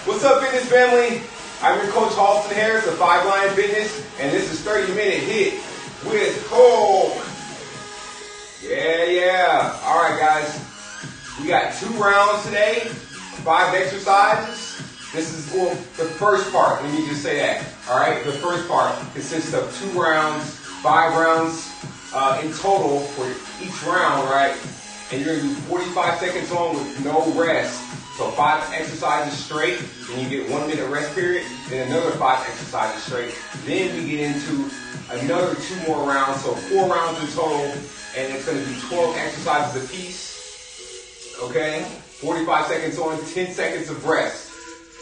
What's up, fitness family? I'm your coach Halston Harris of 5 Lion Fitness, and this is 30-minute hit with Cole. Yeah. All right, guys. We got 2 rounds today, 5 exercises. This is the first part. Let me just say that. All right, the first part consists of 2 rounds, 5 rounds in total for each round, right? And you're gonna do 45 seconds on with no rest. So 5 exercises straight, then you get 1 minute rest period, then another 5 exercises straight. Then we get into another 2 more rounds, so 4 rounds in total, and it's gonna be 12 exercises apiece. Okay? 45 seconds on, 10 seconds of rest.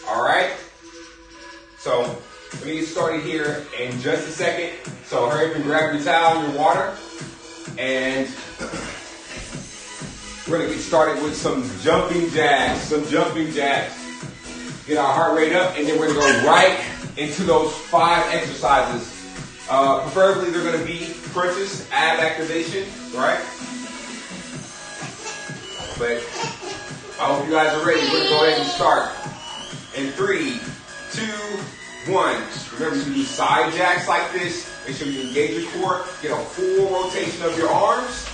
All right? So let me get started here in just a second. So hurry up and grab your towel and your water, and we're gonna get started with some jumping jacks. Get our heart rate up, and then we're gonna go right into those 5 exercises. Preferably they're gonna be crunches, ab activation, right? But I hope you guys are ready. We're gonna go ahead and start. In 3, 2, 1. Remember, you can do side jacks like this. Make sure you engage your core. Get a full rotation of your arms.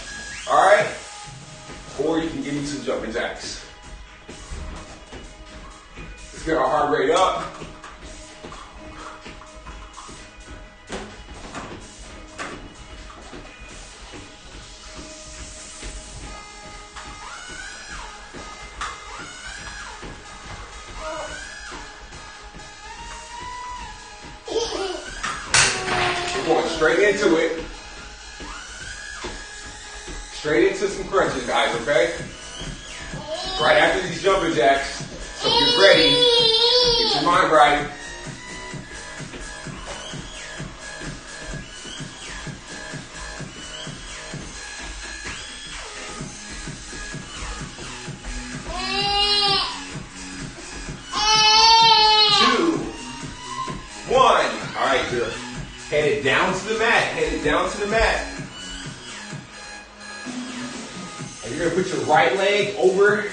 All right? Or you can give me some jumping jacks. Let's get our heart rate up. We're going straight into it. Straight into some crunches, guys, okay? Right after these jumping jacks. So get ready. Get your mind right. Two, 1. All right, you're headed down to the mat. And you're gonna put your right leg over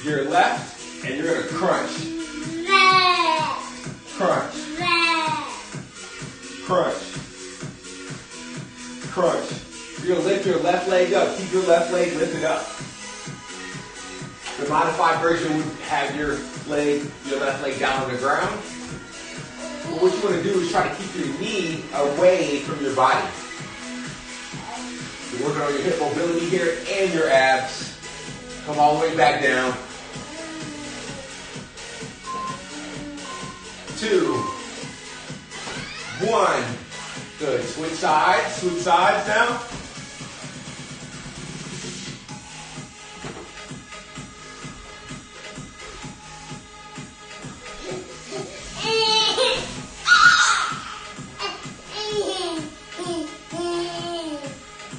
your left, and you're gonna crunch. Crunch. You're gonna lift your left leg up. Keep your left leg lifted up. The modified version would have your left leg down on the ground. But what you wanna do is try to keep your knee away from your body. You're working on your hip mobility here and your abs. Come all the way back down. 2, 1. Good. Switch sides now.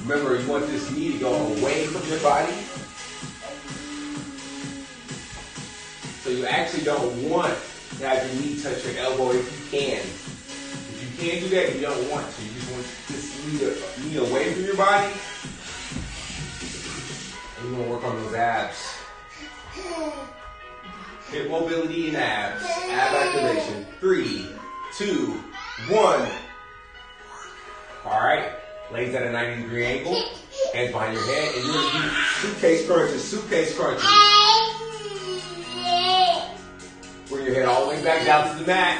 Remember, you want this knee to go away from your body. So you actually don't want to have your knee touch your elbow if you can. If you can't do that, you don't want to. You just want this knee away from your body. And you want to work on those abs. Hip mobility and abs. Ab activation. 3, 2, 1. All right. Legs at a 90-degree angle, hands behind your head, and you're going to do suitcase crunches. Bring your head all the way back down to the mat.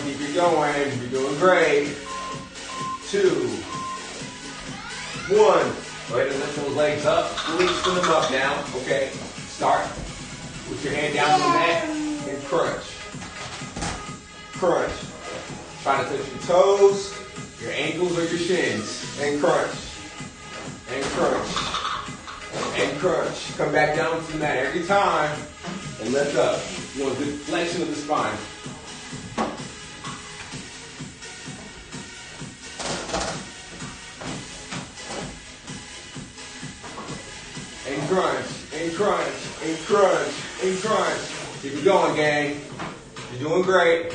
Keep it going. You're doing great. 2, 1. Go ahead and lift those legs up. Loosen them up now. Okay. Start. Put your hand down on the mat and crunch. Try to touch your toes, your ankles, or your shins. And crunch. Come back down to the mat every time and lift up. You want a good flexion of the spine. crunch, and crunch, and crunch, and crunch. Keep it going, gang. You're doing great.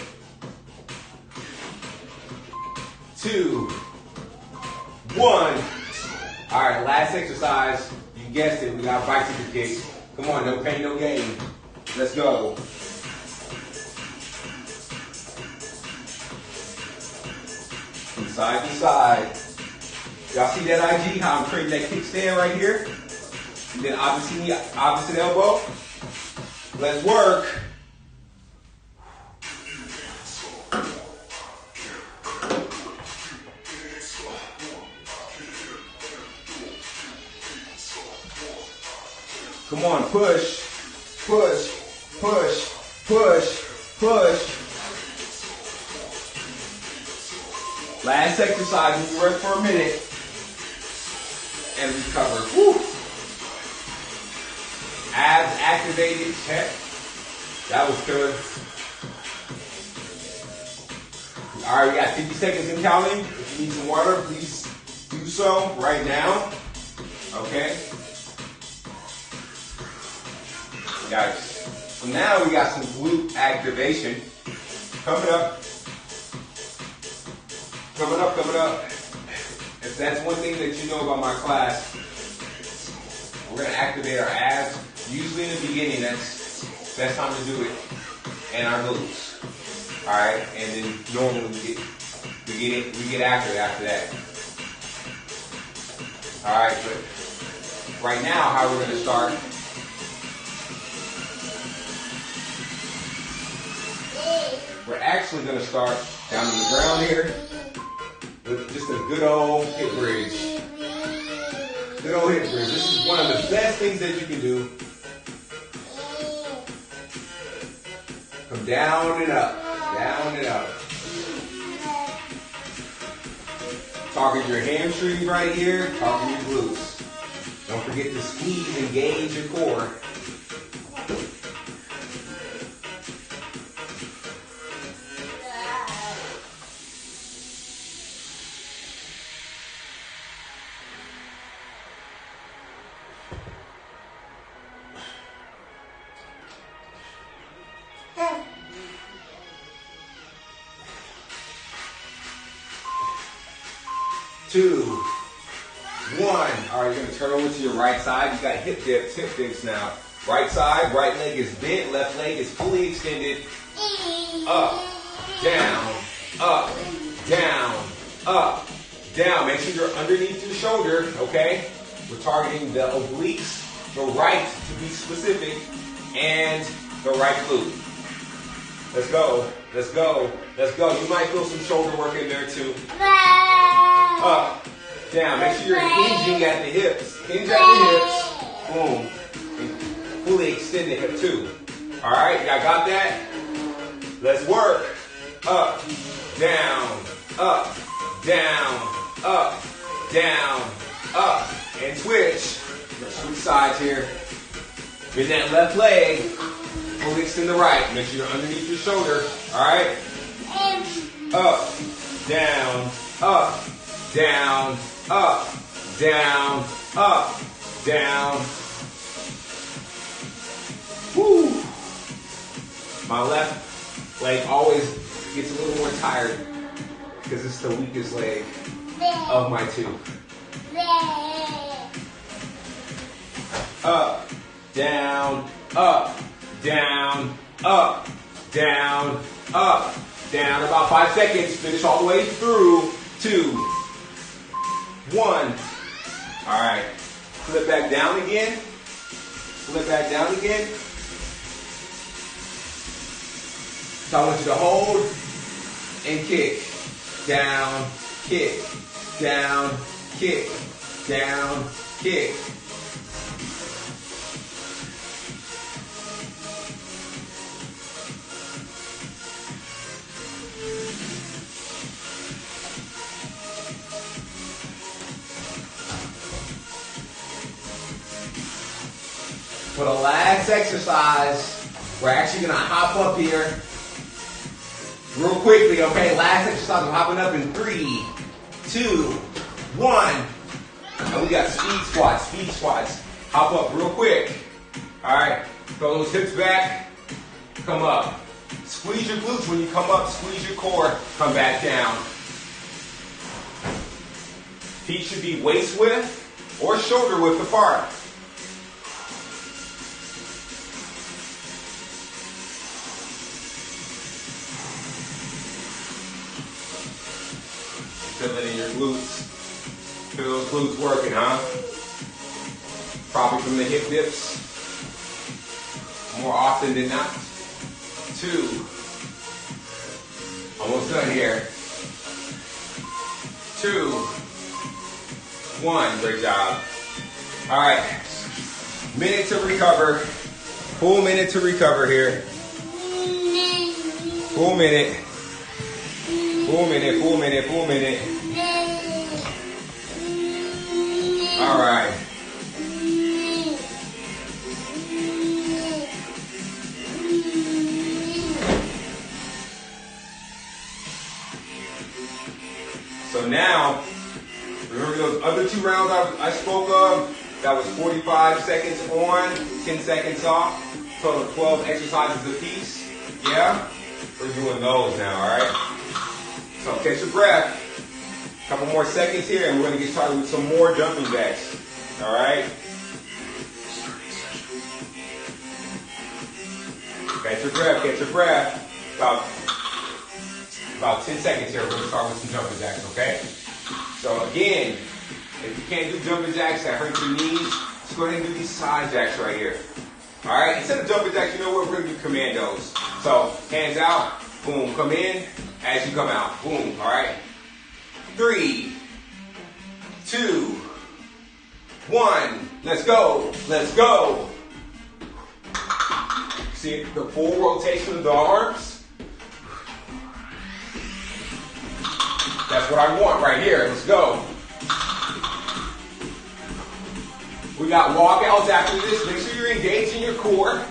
2, 1. All right, last exercise. You guessed it, we got bicycle kicks. Come on, no pain, no gain. Let's go. From side to side. Y'all see that IG? How I'm creating that kickstand right here? And then opposite elbow. Let's work. Come on, push, push, push, push, push. Last exercise, we rest for a minute and recover. Woo. Abs activated, check. That was good. All right, we got 50 seconds in counting. If you need some water, please do so right now. Okay. Guys, so now we got some glute activation. Coming up. Coming up, coming up. If that's one thing that you know about my class, we're going to activate our abs. Usually in the beginning, that's the best time to do it. And our glutes. Alright? And then normally we get after it after that. Alright, but right now, how we're going to start. We're actually going to start down on the ground here with just a good old hip bridge. Good old hip bridge. This is one of the best things that you can do. Come down and up. Down and up. Target your hamstrings right here. Target your glutes. Don't forget to squeeze and engage your core. Two, one. All right, you're gonna turn over to your right side. You got hip dips now. Right side, right leg is bent, left leg is fully extended. Up, down, up, down, up, down. Make sure you're underneath your shoulder, okay? We're targeting the obliques, the right to be specific, and the right glute. Let's go, let's go, let's go. You might feel some shoulder work in there too. Up, down. Make sure you're hinging at the hips. Hinge at the hips. Boom. And fully extend the hip too. All right, y'all got that? Let's work. Up, down, up, down, up, down, up. And switch. Let's switch sides here. Bend that left leg. Fully extend the right. Make sure you're underneath your shoulder. All right? Up, down, up. Down, up, down, up, down. Woo! My left leg always gets a little more tired because it's the weakest leg of my two. Up, down, up, down, up, down, up, down. About 5 seconds. Finish all the way through. 2, 1. All right. Flip back down again. Flip back down again. So I want you to hold and kick. Down, kick. Down, kick. Down, kick. For the last exercise, we're actually going to hop up here real quickly, okay? Last exercise, we're hopping up in 3, 2, 1. And we got speed squats, speed squats. Hop up real quick. All right, throw those hips back, come up. Squeeze your glutes when you come up, squeeze your core, come back down. Feet should be waist width or shoulder width apart. Feel it in your glutes. Feel those glutes working, huh? Probably from the hip dips. More often than not. 2. Almost done here. 2. 1. Great job. All right. Minute to recover. Full minute to recover here. Full minute. Full minute, full minute, full minute. All right. So now, remember those other 2 rounds I spoke of? That was 45 seconds on, 10 seconds off. Total of 12 exercises apiece. Yeah? We're doing those now, all right? So catch your breath. A couple more seconds here and we're going to get started with some more jumping jacks. All right? Catch your breath, catch your breath. About 10 seconds here, we're going to start with some jumping jacks, okay? So again, if you can't do jumping jacks that hurt your knees, just go ahead and do these side jacks right here. All right? Instead of jumping jacks, you know what? We're going to do commandos. So hands out, boom, come in. As you come out, boom, all right? 3, 2, 1, let's go, let's go. See the full rotation of the arms? That's what I want right here, let's go. We got walkouts after this. Make sure you're engaging your core.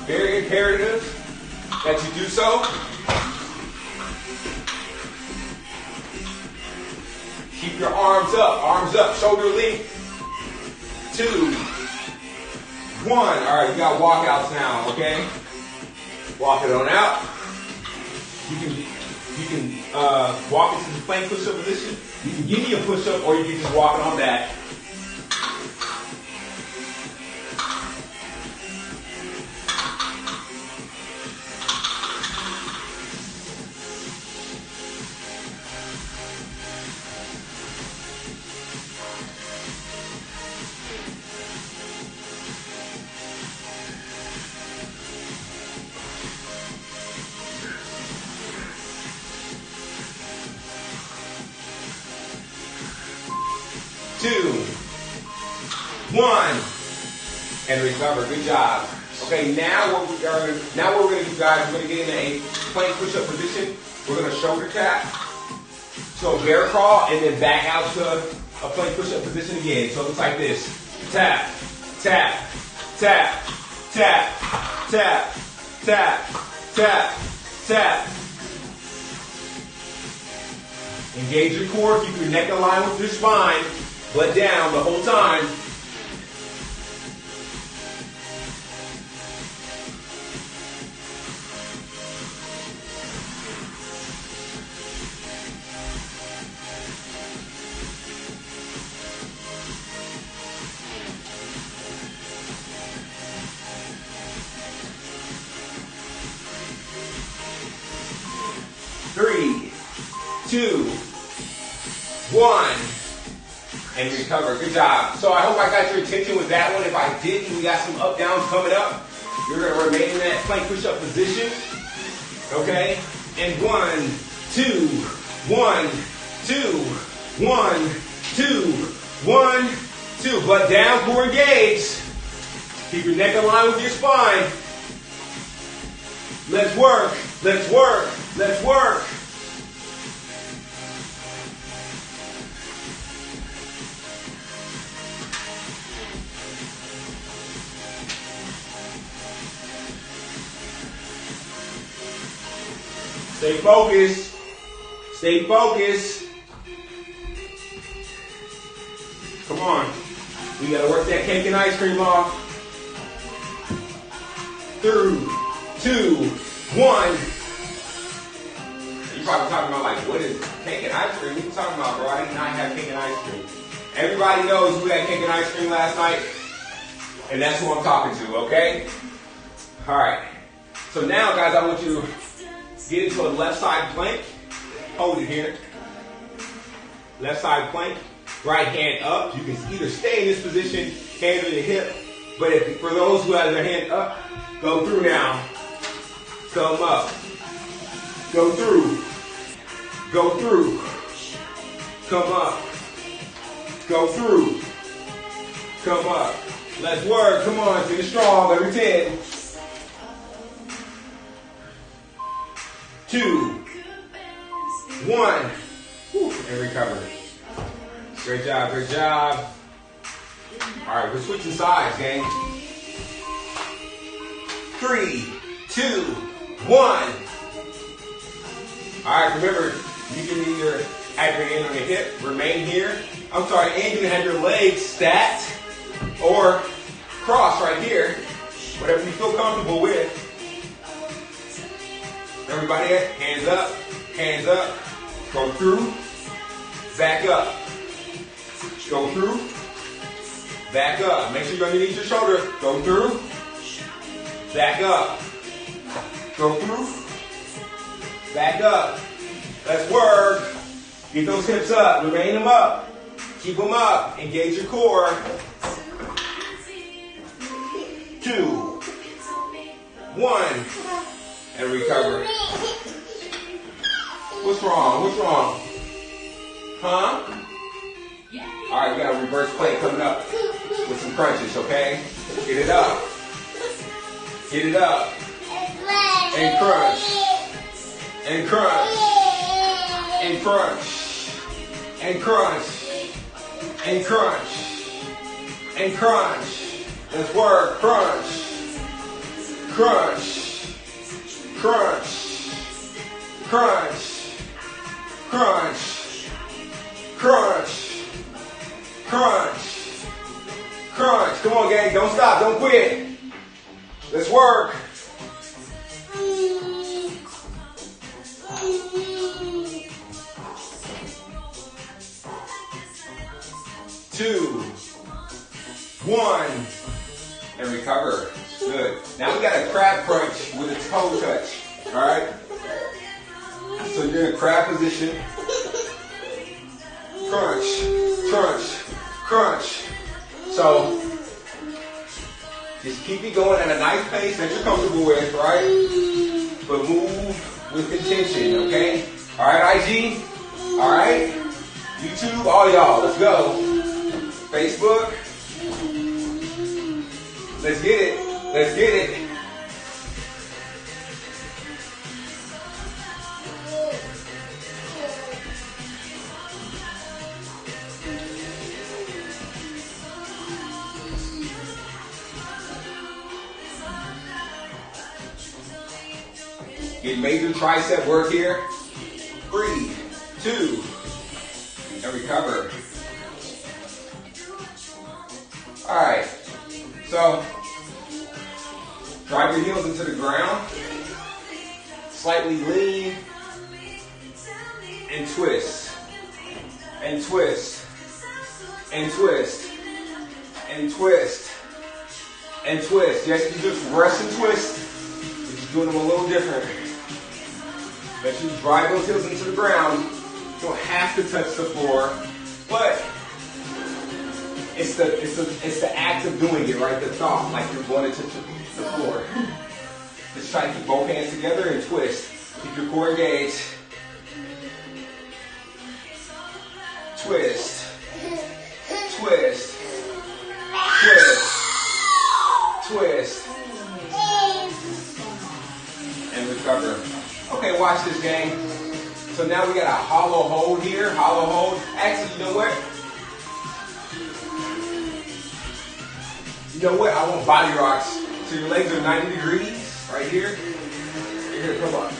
Very imperative that you do so. Keep your arms up, shoulder length. 2, 1. All right, you got walkouts now, okay? Walk it on out. You can walk into the plank push-up position. You can give me a push-up or you can just walk it on back. Two, 1, and recover. Good job. Okay, now what we're going to do, guys, we're going to get in a plank push-up position. We're going to shoulder tap, so bear crawl, and then back out to a plank push-up position again. So it looks like this: tap, tap, tap, tap, tap, tap, tap, tap. Engage your core. Keep your neck aligned with your spine. Butt down the whole time. Three, 2, 1. And recover. Good job. So I hope I got your attention with that one. If I didn't, we got some up downs coming up. You're going to remain in that plank push-up position. Okay? And 1, 2, 1, 2, 1, 2, 1, 2. Butt down, core engaged. Keep your neck aligned with your spine. Let's work. Let's work. Let's work. Stay focused. Stay focused. Come on. We gotta work that cake and ice cream off. 3, 2, 1. You're probably talking about like, what is cake and ice cream? What are you talking about, bro? I did not have cake and ice cream. Everybody knows who had cake and ice cream last night. And that's who I'm talking to, okay? All right. So now, guys, I want you to get into a left side plank. Hold it here. Left side plank. Right hand up. You can either stay in this position, hand on your hip. But if, for those who have their hand up, go through now. Come up. Go through. Go through. Come up. Go through. Come up. Let's work. Come on. Finish strong. Every 10. 2, 1. Whew, and recover. Great job. Great job. All right. We're switching sides, gang. 3, 2, 1. All right. Remember, you can either have your hand on your hip, remain here. I'm sorry, and you can have your legs stacked or cross right here, whatever you feel comfortable with. Everybody, hands up, go through, back up, go through, back up. Make sure you're underneath your shoulder. Go through, back up, go through, back up. Let's work. Get those hips up, remain them up. Keep them up. Engage your core. 2, 1, and recover. What's wrong? What's wrong? Huh? All right, we got a reverse plank coming up with some crunches, okay? Get it up. Get it up. And crunch. And crunch. And crunch. And crunch. And crunch. And crunch. Let's work. Crunch. Crunch. Crunch. Crunch. Crunch. Crunch. Crunch. Crunch. Come on, gang. Don't stop. Don't quit. Let's work. 2, 1, and recover. Good. Now we got a crab crunch with a toe touch. All right. So you're in a crab position. Crunch, crunch, crunch. So just keep it going at a nice pace that you're comfortable with, right? But move with intention, okay? All right, IG. All right. YouTube, all y'all. Let's go. Facebook. Let's get it. Let's get it. Get major tricep work here. 3, 2, and recover. All right, so drive your heels into the ground, slightly lean, and twist, and twist, and twist, and twist, and twist. Yes, you just rest and twist, but you're doing them a little different. Let you drive those heels into the ground. You don't have to touch the floor, but it's the act of doing it, right? The thought, like you're going to touch the floor. Just try to keep both hands together and twist. Keep your core engaged. Twist. Twist. Twist. Twist. And recover. Okay, watch this, gang. So now we got a hollow hold here. Hollow hold. Actually, you know what? You know what? I want body rocks. So your legs are 90 degrees right here. You're gonna come up.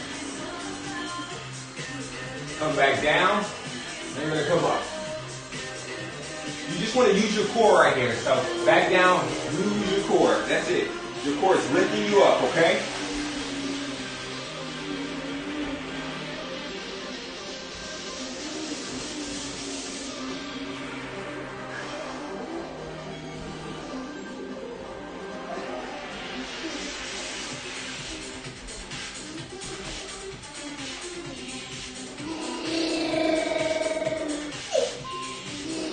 Come back down. Then you're gonna come up. You just want to use your core right here. So back down, use your core. That's it. Your core is lifting you up, okay?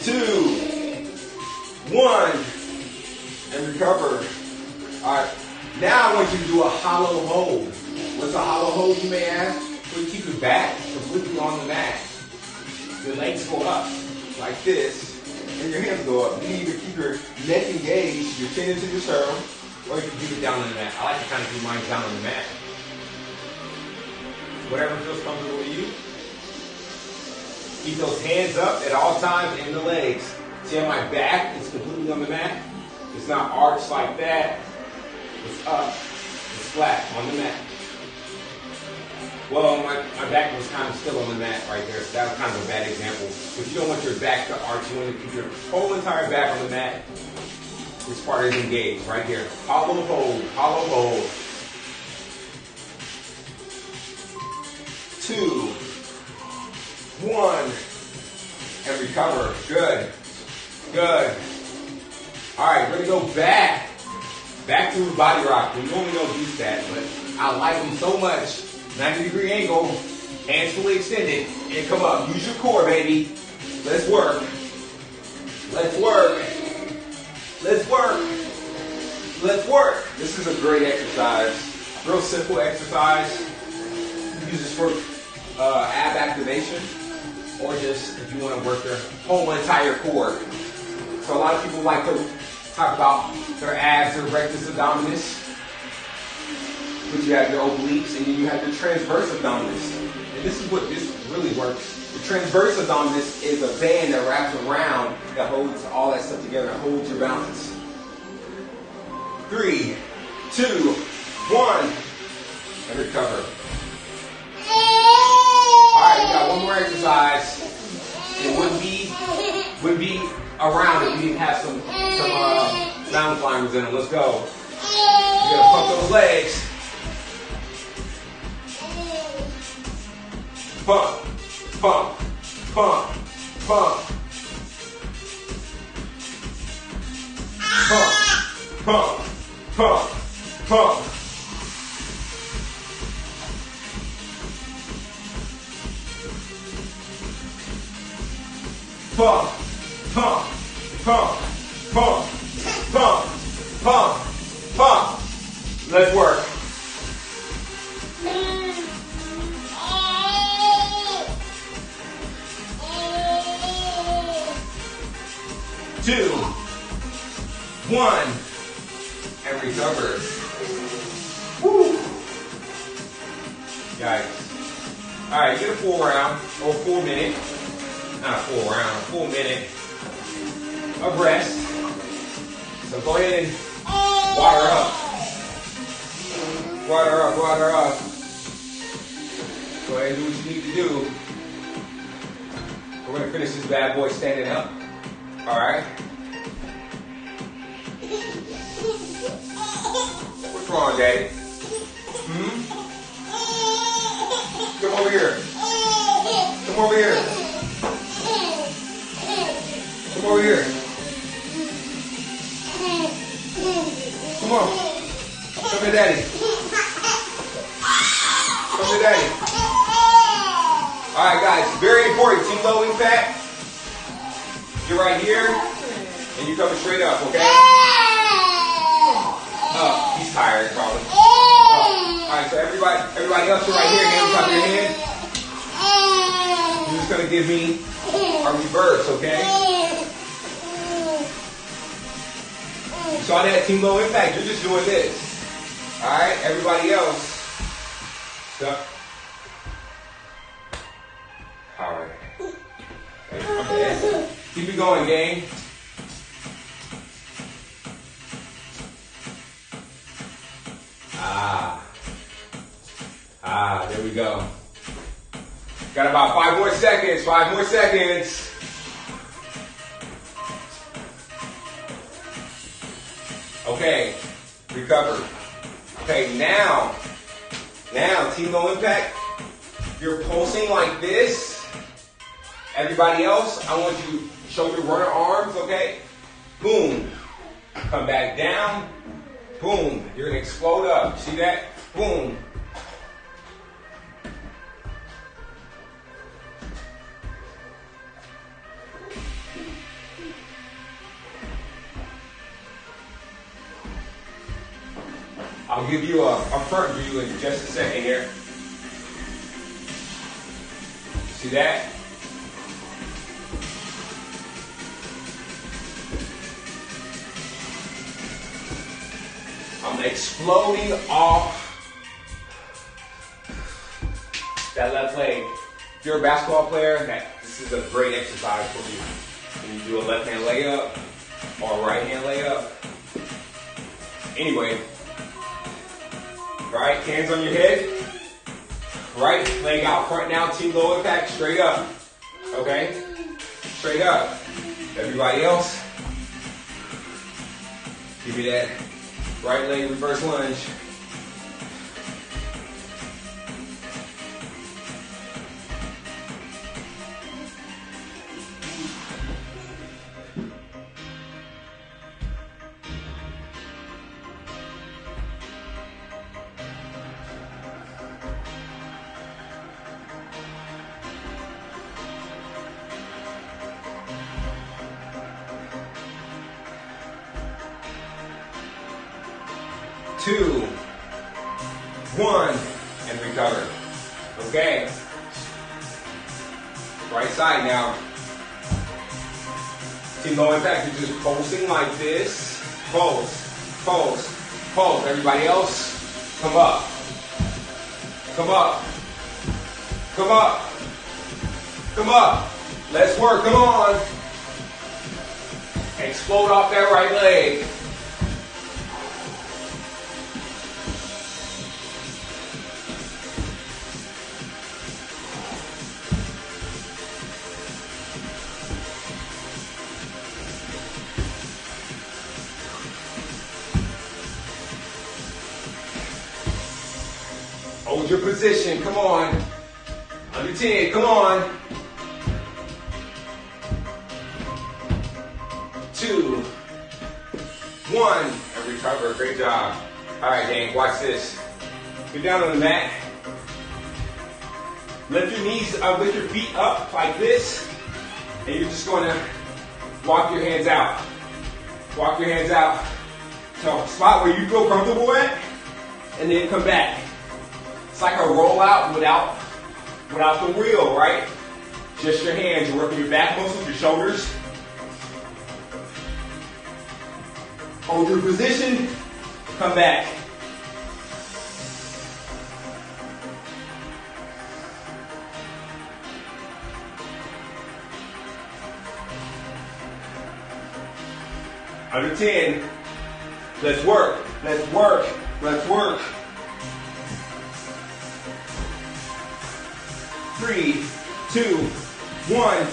Two, one, and recover. All right, now I want you to do a hollow hold. What's a hollow hold, you may ask? Where you keep your back completely on the mat. Your legs go up like this, and your hands go up. You can either keep your neck engaged, your chin into your sternum, or you can keep it down on the mat. I like to kind of keep mine down on the mat. Whatever feels comfortable to you. Keep those hands up at all times in the legs. See how my back is completely on the mat? It's not arched like that. It's up. It's flat on the mat. Well, my back was kind of still on the mat right there, so that was kind of a bad example. But you don't want your back to arch. You want to keep your whole entire back on the mat. This part is engaged right here. Hollow hold, hollow hold. 2, 1, and recover. Good, good. All right, we're gonna go back to the body rock. We normally don't use that, but I like them so much. 90-degree angle, hands fully extended, and come up. Use your core, baby. Let's work. Let's work. Let's work. Let's work. This is a great exercise. Real simple exercise. You can use this for ab activation, or just if you want to work their whole entire core. So a lot of people like to talk about their abs, their rectus abdominis. But you have your obliques, and then you have your transverse abdominis. And this is what this really works. The transverse abdominis is a band that wraps around that holds all that stuff together and holds your balance. 3, 2, 1, and recover. Alright, we got one more exercise. It wouldn't be around if we didn't have some mountain climbers in them. Let's go. You're gonna pump those legs. Pump, pump, pump, pump. Pump, pump, pump, pump. Pump, pump, pump, pump, pump, pump, pump. Let's work. 2, 1, and recover. Woo! Guys. Alright, get a full round, or full minute. Not a full round, a full minute of rest. So go ahead and water up. Water up, water up. Go ahead and do what you need to do. We're going to finish this bad boy standing up. Alright? What's wrong, Daddy? Come over here. Come over here. Come over here. Come on. Come to Daddy. Come to Daddy. Alright, guys. Very important. Team low impact. You're right here, and you're coming straight up, okay? Oh, he's tired, probably. Oh. All right, so everybody else, you're right here, hands on top of your head. You're just gonna give me a reverse, okay? You saw that team low impact? You're just doing this. All right, everybody else. Stop. All right. Okay. Keep it going, gang. There we go. Got about 5 more seconds, 5 more seconds. Okay, recover. Okay, now, team low impact, you're pulsing like this. Everybody else, I want you to show your runner arms, okay? Boom. Come back down. Boom. You're gonna explode up. See that? Boom. I'll give you a front view in just a second here. See that? I'm exploding off that left leg. If you're a basketball player, this is a great exercise for you. When you do a left hand layup or a right hand layup. Anyway, right, hands on your head. Right leg out front now, team low impact, straight up. Okay? Straight up. Everybody else, give me that right leg reverse lunge. Two, one, and recover. Okay. Right side now. Team low impact, you're just pulsing like this. Pulse, pulse, pulse. Everybody else, come up. Come up. Come up. Come up. Let's work, come on. Explode off that right leg. Hold your position, come on. Under 10, come on. 2, 1, and recover, great job. All right, Dane, watch this. Get down on the mat. Lift your knees up, lift your feet up like this. And you're just gonna walk your hands out. Walk your hands out to a spot where you feel comfortable at, and then come back. It's like a rollout without the wheel, right? Just your hands. You're working your back muscles, your shoulders. Hold your position. Come back. Under 10. Let's work. Let's work. Let's work. 3, 2, 1.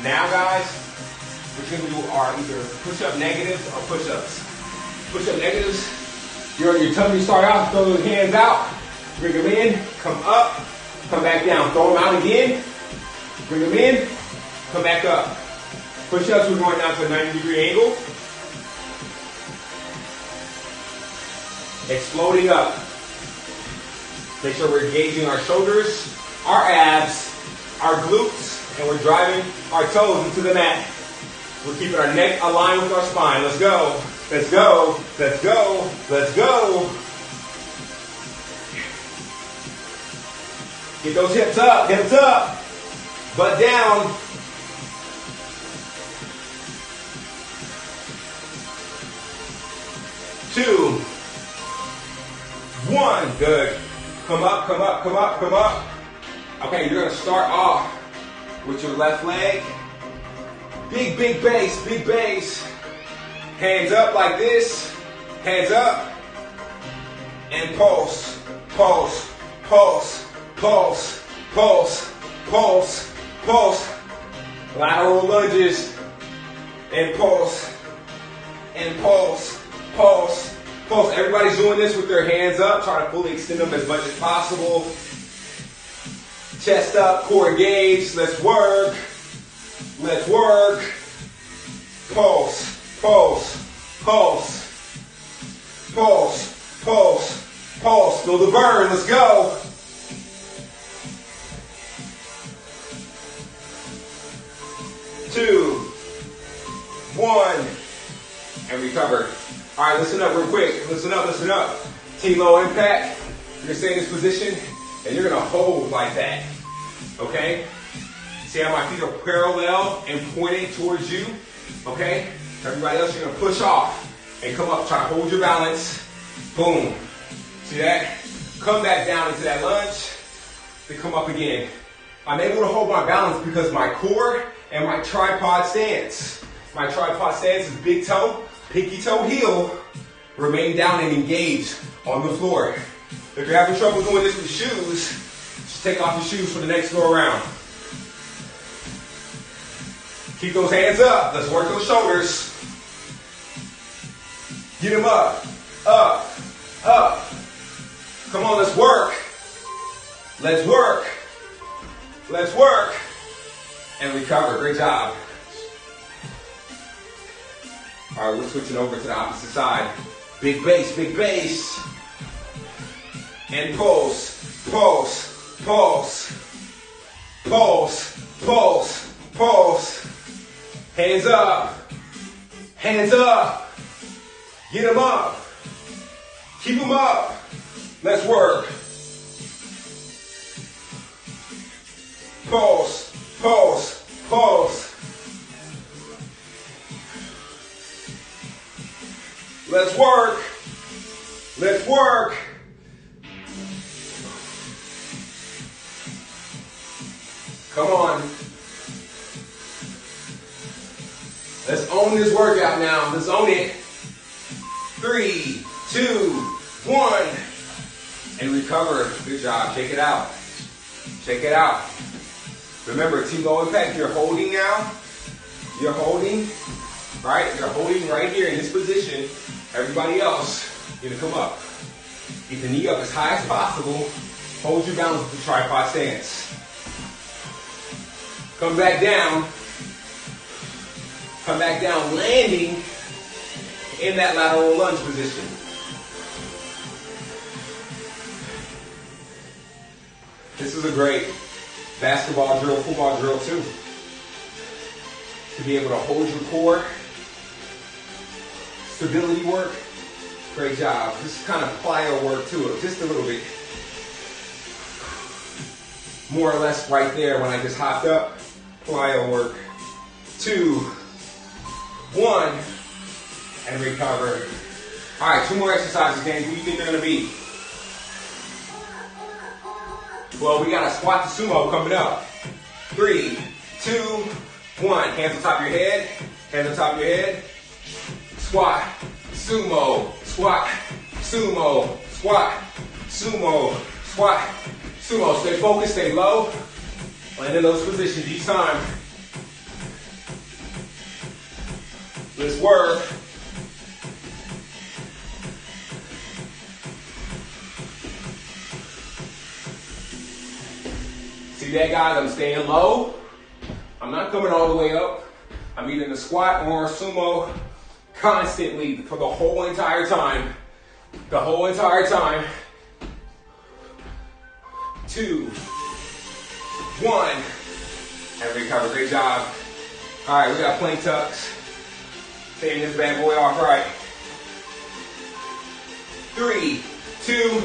Now, guys, what you're gonna do are either push-up negatives or push-ups. Push-up negatives, you're on your tummy, start out, throw those hands out, bring them in, come up, come back down. Throw them out again, bring them in, come back up. Push-ups, we're going down to a 90-degree angle. Exploding up. Make sure we're engaging our shoulders, our abs, our glutes, and we're driving our toes into the mat. We're keeping our neck aligned with our spine. Let's go. Let's go. Let's go. Let's go. Get those hips up. Hips up. Butt down. Two. 1. Good. Come up, come up, come up, come up. Okay, you're gonna start off with your left leg. Big, big base, big base. Hands up like this. Hands up. And pulse, pulse, pulse, pulse, pulse, pulse, pulse. Lateral lunges. And pulse. and pulse, pulse, pulse. Everybody's doing this with their hands up. Try to fully extend them as much as possible. Chest up, core engaged. Let's work. Let's work. Pulse, pulse, pulse, pulse, pulse, pulse. Feel the burn. Let's go. 2, 1, and recover. All right, listen up real quick. Listen up, listen up. Team low impact. You're gonna stay in this position, and you're gonna hold like that. Okay? See how my feet are parallel and pointing towards you? Okay? Everybody else, you're gonna push off and come up. Try to hold your balance. Boom. See that? Come back down into that lunge. Then come up again. I'm able to hold my balance because my core and my tripod stance. My tripod stance is big toe, pinky toe, heel. Remain down and engaged on the floor. If you're having trouble doing this with shoes, just take off your shoes for the next go around. Keep those hands up. Let's work those shoulders. Get them up, up, up. Come on, let's work. Let's work. Let's work. And recover. Great job. All right, we're switching over to the opposite side. Big base, big base. And pulse, pulse, pulse, pulse, pulse, pulse. Hands up. Hands up. Get them up. Keep them up. Let's work. Pulse, pulse, pulse. Let's work. Let's work. Come on. Let's own this workout now. Let's own it. 3, 2, 1. And recover. Good job. Check it out. Check it out. Remember, team low impact, you're holding now. You're holding, right? You're holding right here in this position. Everybody else, you're gonna come up. Get the knee up as high as possible. Hold your balance with the tripod stance. Come back down. Come back down, landing in that lateral lunge position. This is a great basketball drill, football drill too. To be able to hold your core. Stability work. Great job. This is kind of plyo work too, just a little bit. More or less right there when I just hopped up. Plyo work. 2, 1, and recover. All right, 2 more exercises, gang. What do you think they're gonna be? Well, we got a squat to sumo coming up. 3, 2, 1. Hands on top of your head. Hands on top of your head. Squat, sumo, squat, sumo, squat, sumo, squat, sumo. Stay focused, stay low. Land in those positions each time. Let's work. See that, guys? I'm staying low. I'm not coming all the way up. I'm either in a squat or a sumo constantly for the whole entire time. The whole entire time. 2, 1, and recover. Great job. All right, we got plank tucks. Staying this bad boy off right. 3, 2,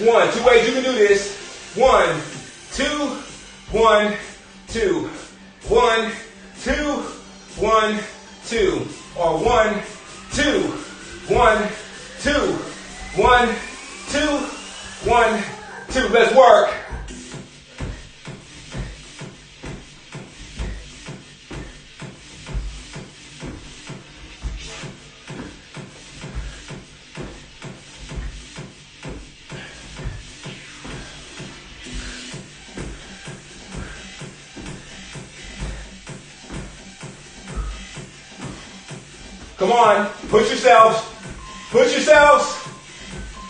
1. 2 ways you can do this. 1, 2, 1, 2. 1, 2, 1, 2. Or 1, 2, 1, 2, 1, 2, 1, 2. Let's work. Come on, push yourselves. Push yourselves.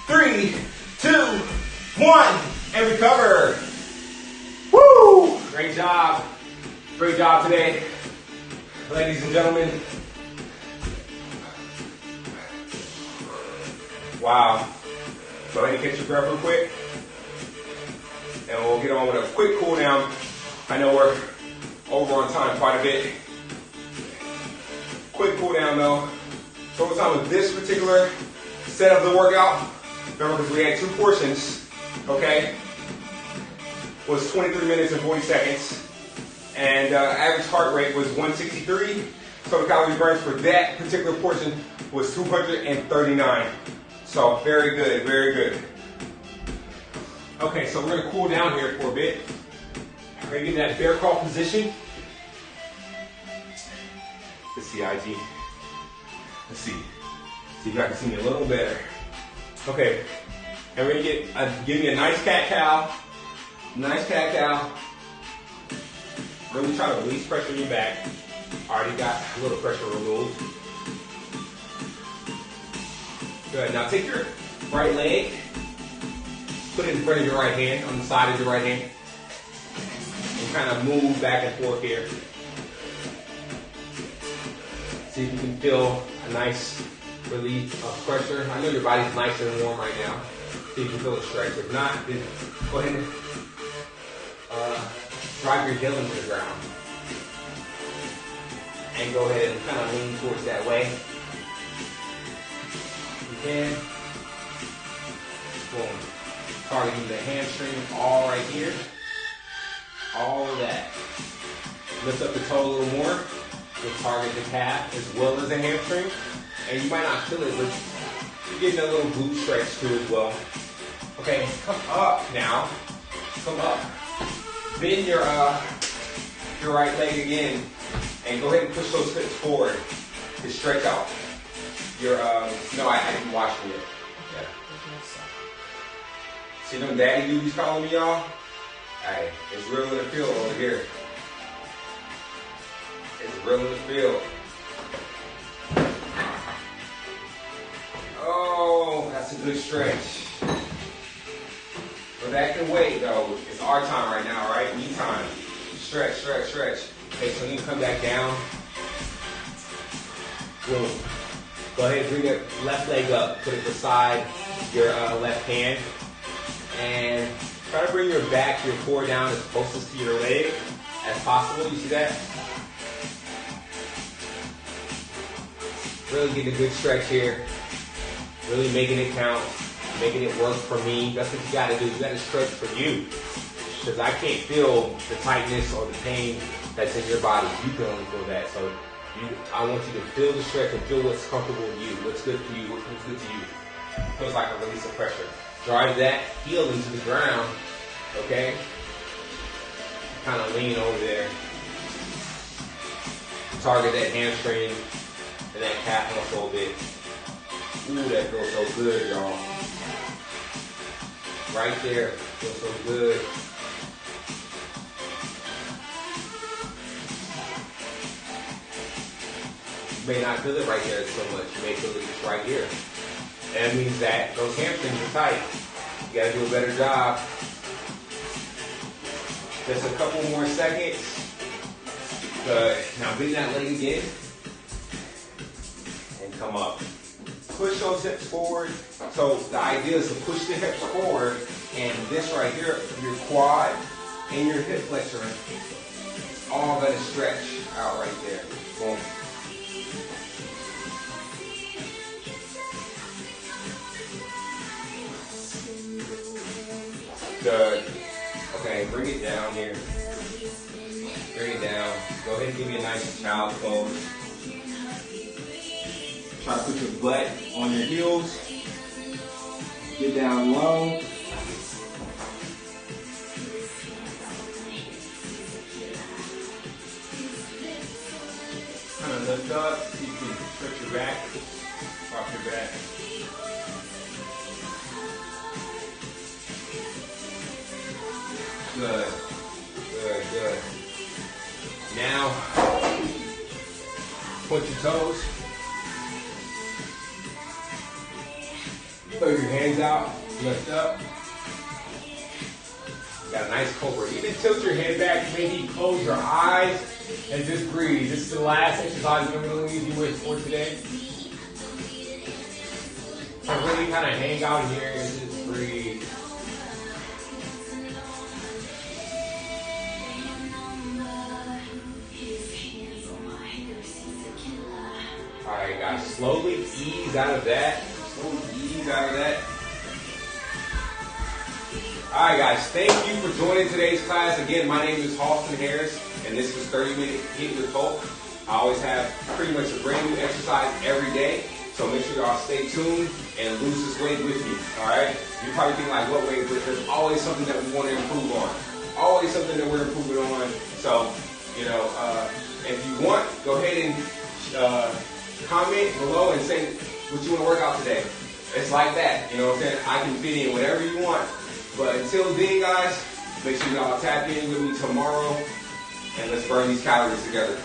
3, 2, 1, and recover. Woo! Great job. Great job today, ladies and gentlemen. Wow. Go ahead and catch your breath real quick. And we'll get on with a quick cool down. I know we're over on time quite a bit. Quick cool down though. Total time with this particular set of the workout, remember because we had 2 portions, okay, was 23 minutes and 40 seconds. And average heart rate was 163. Total calories burned for that particular portion was 239. So very good, very good. Okay, so we're gonna cool down here for a bit. We're gonna get in that bear crawl position. Let's see, IG. Let's see. See if y'all can see me a little better. Okay, and we're gonna give me a nice cat-cow. Nice cat-cow. Really try to release pressure in your back. Already got a little pressure removed. Good, now take your right leg, put it in front of your right hand, on the side of your right hand, and kind of move back and forth here. See if you can feel a nice relief of pressure. I know your body's nice and warm right now. See if you can feel a stretch. If not, then go ahead and drive your heel into the ground. And go ahead and kind of lean towards that way. You can. Boom. Targeting the hamstring, all right here. All of that. Lift up the toe a little more. You'll target the calf as well as the hamstring. And you might not feel it, but you're getting a little glute stretch too as well. Okay, come up now. Come up. Bend your right leg again. And go ahead and push those hips forward to stretch out your, no, I didn't wash them yet. Yeah. See them daddy duties calling me, y'all? Hey, it's real in the field over here. It's real in the field. Oh, that's a good stretch. But that can wait though. It's our time right now, right? Me time. Stretch, stretch, stretch. Okay, so you can come back down. Boom. Go ahead and bring your left leg up. Put it beside your left hand. And try to bring your back, your core down as closest to your leg as possible. You see that? Really getting a good stretch here. Really making it count. Making it work for me. That's what you gotta do. You gotta stretch for you. Because I can't feel the tightness or the pain that's in your body. You can only feel that. So I want you to feel the stretch and feel what's comfortable with you. What's good for you. What's good to you. Feels like a release of pressure. Drive that heel into the ground. Okay? Kind of lean over there. Target that hamstring and that calf muscle a bit. Ooh, that feels so good, y'all. Right there. Feels so good. You may not feel it right there so much. You may feel it just right here. And that means that those hamstrings are tight. You gotta do a better job. Just a couple more seconds. Good. Now bend that leg again. And come up. Push those hips forward. So the idea is to push the hips forward, and this right here, your quad and your hip flexor, all gonna stretch out right there. Boom. Good. Okay, bring it down here. Bring it down. Go ahead and give me a nice child's pose. Try to put your butt on your heels. Get down low. Kind of lift up. See if you can stretch your back. Drop your back. Good. Good, good. Now, point your toes. throw your hands out, lift up. Got a nice cobra. Even tilt your head back, maybe close your eyes, and just breathe. This is the last exercise I'm going to leave you with for today. So really kind of hang out here and just breathe. Alright guys, slowly ease out of that. Slowly ease out of that. Alright guys, thank you for joining today's class. Again, my name is Halston Harris, and this was 30-minute Hit with Hulk. I always have pretty much a brand new exercise every day, so make sure y'all stay tuned and lose this weight with me, alright? You're probably thinking like, what weight? But there's always something that we want to improve on. Always something that we're improving on. So, you know, if you want, go ahead and comment below and say what you want to work out today. It's like that, you know what I'm saying? I can fit in whatever you want. But until then, guys, make sure y'all tap in with me tomorrow and let's burn these calories together.